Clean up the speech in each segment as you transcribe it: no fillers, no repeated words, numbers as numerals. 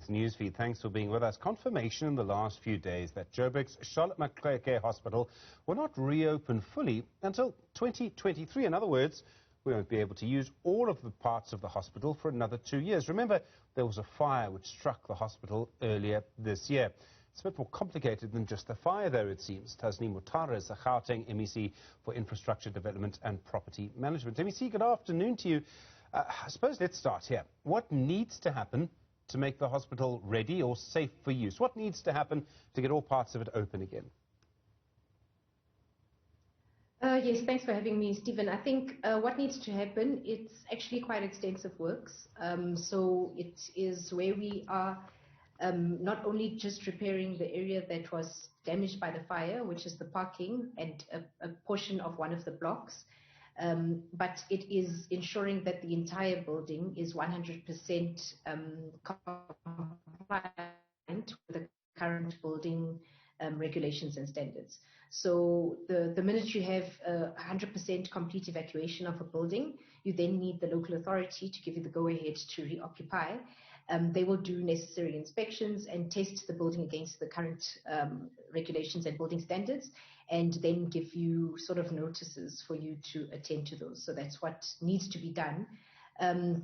Newsfeed. Thanks for being with us. Confirmation in the last few days that Joburg's Charlotte Maxeke Hospital will not reopen fully until 2023. In other words, we won't be able to use all of the parts of the hospital for another 2 years. Remember, there was a fire which struck the hospital earlier this year. It's a bit more complicated than just the fire, though, it seems. Tasneem Motara is the Gauteng MEC for Infrastructure Development and Property Management. MEC, good afternoon to you. I suppose let's start here. What needs to happen to make the hospital ready or safe for use? What needs to happen to get all parts of it open again? Yes, thanks for having me, Stephen. I think what needs to happen, it's actually quite extensive works. So it is where we are not only just repairing the area that was damaged by the fire, which is the parking and a portion of one of the blocks, but it is ensuring that the entire building is 100% compliant with the current building regulations and standards. So the minute you have 100% complete evacuation of a building, you then need the local authority to give you the go-ahead to reoccupy. They will do necessary inspections and test the building against the current regulations and building standards, and then give you sort of notices for you to attend to those. So that's what needs to be done.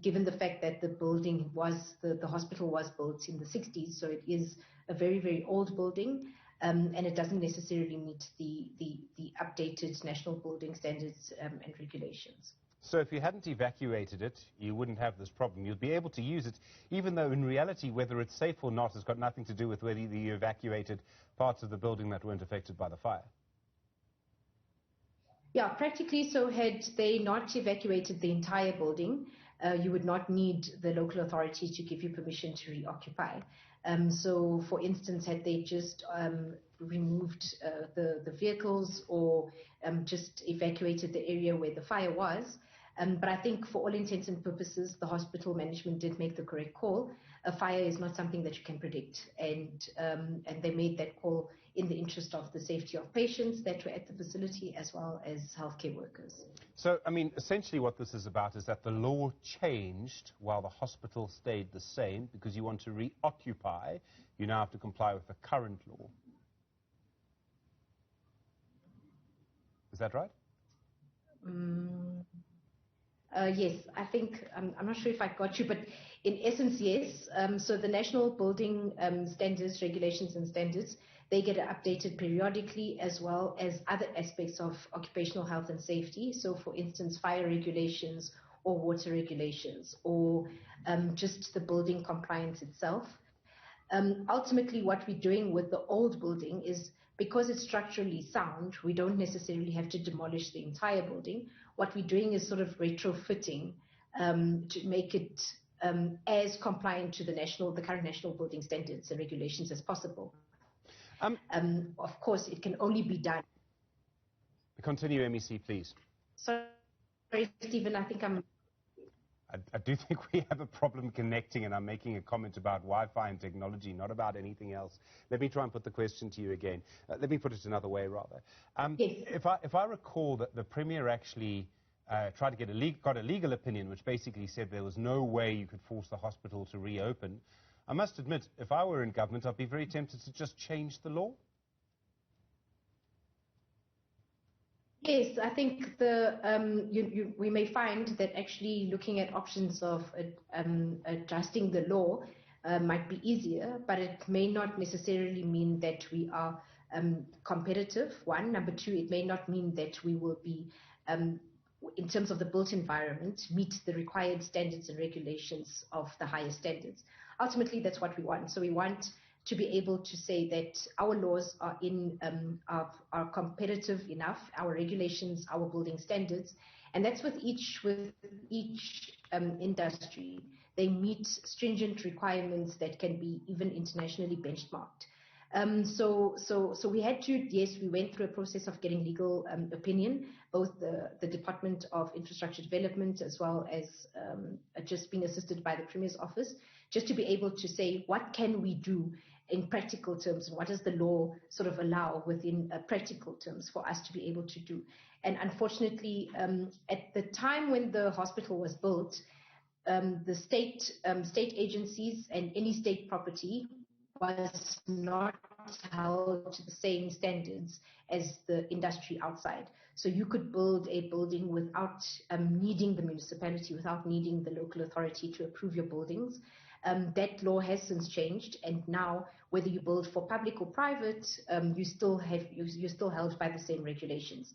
Given the fact that the building was, the hospital was built in the 60s, so it is a very, very old building, and it doesn't necessarily meet the updated national building standards and regulations. So if you hadn't evacuated it, you wouldn't have this problem. You'd be able to use it, even though in reality, whether it's safe or not has got nothing to do with whether you evacuated parts of the building that weren't affected by the fire. Yeah, practically so. Had they not evacuated the entire building, you would not need the local authority to give you permission to reoccupy. So, for instance, had they just removed the vehicles or just evacuated the area where the fire was, but I think for all intents and purposes, the hospital management did make the correct call. A fire is not something that you can predict, and they made that call in the interest of the safety of patients that were at the facility as well as healthcare workers. So, I mean, essentially what this is about is that the law changed while the hospital stayed the same. Because you want to reoccupy, you now have to comply with the current law. Is that right? Yes, I think, I'm not sure if I got you, but in essence, yes. So the national building standards, regulations and standards, they get updated periodically, as well as other aspects of occupational health and safety. So for instance, fire regulations or water regulations, or just the building compliance itself. Ultimately, what we're doing with the old building is, because it's structurally sound, we don't necessarily have to demolish the entire building. What we're doing is sort of retrofitting to make it as compliant to the current national building standards and regulations as possible. Of course, it can only be done. Continue, MEC, please. Sorry, Stephen, I think I do think we have a problem connecting, and I'm making a comment about Wi-Fi and technology, not about anything else. Let me try and put the question to you again. Let me put it another way, rather. Yes. If I recall that the Premier actually tried to get got a legal opinion, which basically said there was no way you could force the hospital to reopen, I must admit, if I were in government, I'd be very tempted to just change the law. Yes, I think we may find that actually looking at options of adjusting the law might be easier, but it may not necessarily mean that we are competitive, one. Number two, it may not mean that we will be, in terms of the built environment, meet the required standards and regulations of the highest standards. Ultimately, that's what we want. So we want to be able to say that our laws are are competitive enough, our regulations, our building standards, and that's with each industry. They meet stringent requirements that can be even internationally benchmarked. So we had to, yes, we went through a process of getting legal opinion, both the Department of Infrastructure Development as well as just being assisted by the Premier's office, just to be able to say what can we do in practical terms, and what does the law sort of allow within practical terms for us to be able to do. And unfortunately, at the time when the hospital was built, the state agencies and any state property was not held to the same standards as the industry outside. So you could build a building without needing the municipality, without needing the local authority to approve your buildings. That law has since changed, and now whether you build for public or private, you're still held by the same regulations.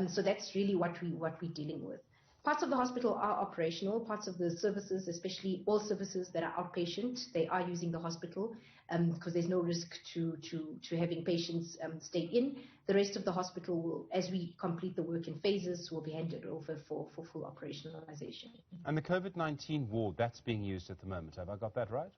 So that's really what we're dealing with. Parts of the hospital are operational. Parts of the services, especially all services that are outpatient, they are using the hospital because there's no risk to having patients stay in. The rest of the hospital will, as we complete the work in phases, will be handed over for full operationalization. And the COVID-19 ward, that's being used at the moment. Have I got that right?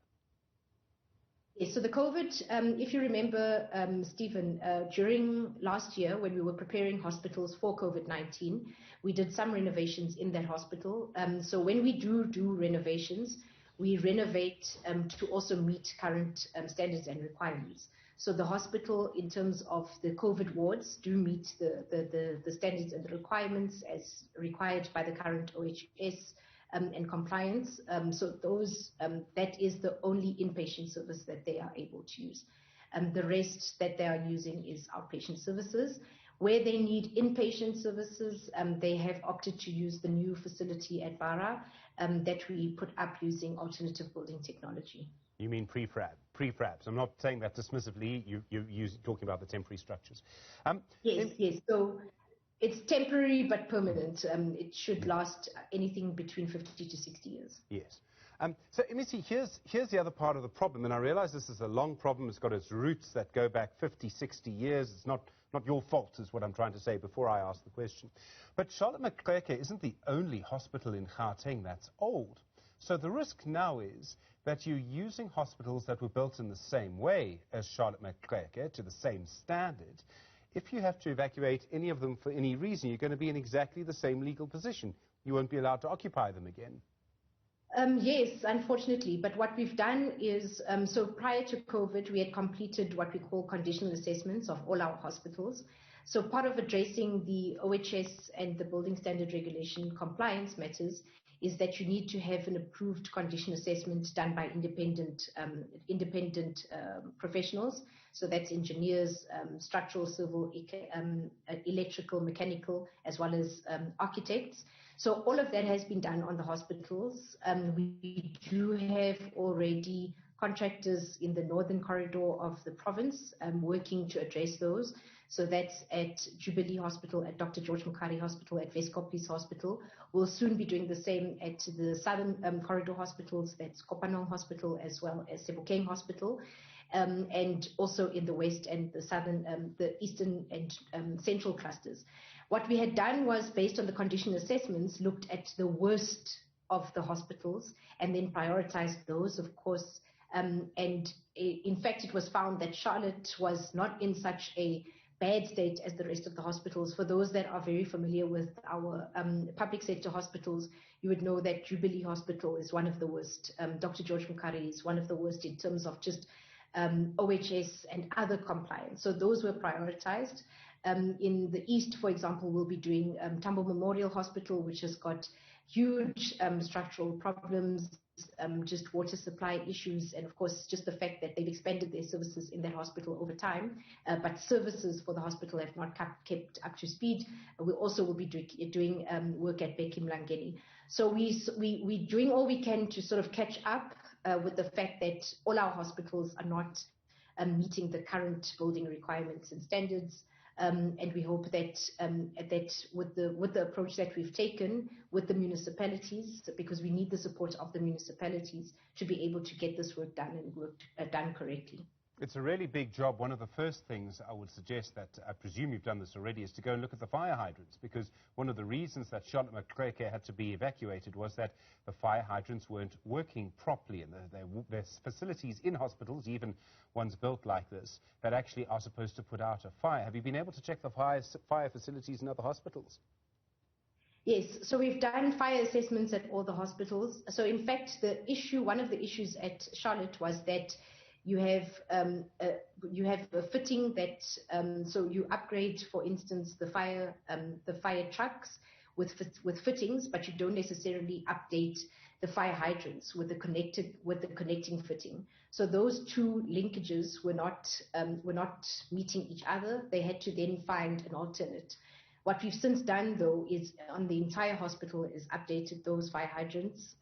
Yes, so the COVID, if you remember, Stephen, during last year when we were preparing hospitals for COVID-19, we did some renovations in that hospital. So when we do renovations, we renovate to also meet current standards and requirements. So the hospital, in terms of the COVID wards, do meet the standards and the requirements as required by the current OHS and compliance. So those, that is the only inpatient service that they are able to use. The rest that they are using is outpatient services. Where they need inpatient services, they have opted to use the new facility at Bara that we put up using alternative building technology. You mean prefabs. I'm not saying that dismissively. You're talking about the temporary structures. Yes. So it's temporary but permanent. It should last anything between 50 to 60 years. Yes. So MEC, here's the other part of the problem, and I realize this is a long problem. It's got its roots that go back 50, 60 years. It's not your fault, is what I'm trying to say before I ask the question. But Charlotte Maxeke isn't the only hospital in Gauteng that's old. So the risk now is that you're using hospitals that were built in the same way as Charlotte Maxeke, to the same standard. If you have to evacuate any of them for any reason, you're going to be in exactly the same legal position. You won't be allowed to occupy them again. Yes, unfortunately. But what we've done is, so prior to COVID, we had completed what we call conditional assessments of all our hospitals. So part of addressing the OHS and the building standard regulation compliance matters is that you need to have an approved condition assessment done by independent professionals. So that's engineers, structural, civil, electrical, mechanical, as well as architects. So all of that has been done on the hospitals. We do have already contractors in the northern corridor of the province working to address those. So that's at Jubilee Hospital, at Dr. George Mukhari Hospital, at Weskoppies Hospital. We'll soon be doing the same at the southern corridor hospitals, that's Kopanong Hospital as well as Sebokeng Hospital. And also in the west and the southern, the eastern and central clusters. What we had done was, based on the condition assessments, looked at the worst of the hospitals and then prioritized those, of course. And in fact, it was found that Charlotte was not in such a bad state as the rest of the hospitals. For those that are very familiar with our public sector hospitals, you would know that Jubilee Hospital is one of the worst. Dr. George Mukhari is one of the worst in terms of just OHS and other compliance. So those were prioritized. In the east, for example, we'll be doing Tambo Memorial Hospital, which has got huge structural problems, just water supply issues, and of course just the fact that they've expanded their services in that hospital over time, but services for the hospital have not kept up to speed. We also will be doing work at Beki Mlangeni. So we're doing all we can to sort of catch up with the fact that all our hospitals are not meeting the current building requirements and standards. And we hope that with the approach that we've taken with the municipalities, because we need the support of the municipalities to be able to get this work done and done correctly. It's a really big job. One of the first things I would suggest, that I presume you've done this already, is to go and look at the fire hydrants, because one of the reasons that Charlotte Maxeke had to be evacuated was that the fire hydrants weren't working properly, and there's facilities in hospitals, even ones built like this, that actually are supposed to put out a fire. Have you been able to check the fire facilities in other hospitals? Yes, so we've done fire assessments at all the hospitals. So in fact, one of the issues at Charlotte was that you have a fitting that, so you upgrade, for instance, the fire trucks, with fittings, but you don't necessarily update the fire hydrants with the connecting fitting. So those two linkages were not meeting each other. They had to then find an alternate. What we've since done, though, is on the entire hospital is updated those fire hydrants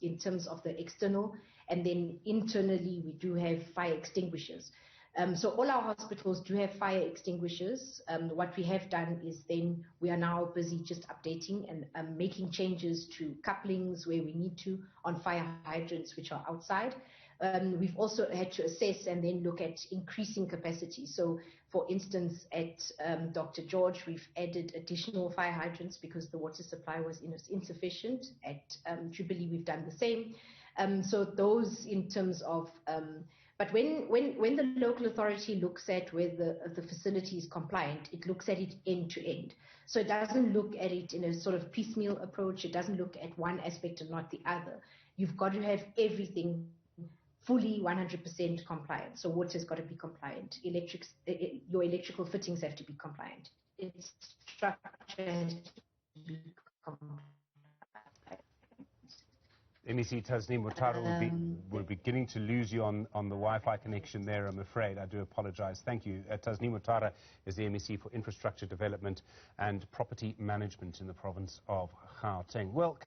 in terms of the external, and then internally we do have fire extinguishers. So all our hospitals do have fire extinguishers. What we have done is then we are now busy just updating and making changes to couplings where we need to on fire hydrants which are outside. We've also had to assess and then look at increasing capacity. So, for instance, at Dr. George, we've added additional fire hydrants because the water supply was insufficient. At Jubilee, we've done the same. So those in terms of, but when the local authority looks at whether the facility is compliant, it looks at it end to end. So it doesn't look at it in a sort of piecemeal approach. It doesn't look at one aspect and not the other. You've got to have everything fully 100% compliant. So water's got to be compliant. Your electrical fittings have to be compliant. Its structure has to be compliant. MEC Tasneem Motara we're beginning to lose you on the Wi-Fi connection there, I'm afraid. I do apologize. Thank you. Tasneem Motara is the MEC for Infrastructure Development and Property Management in the province of Gauteng. Well,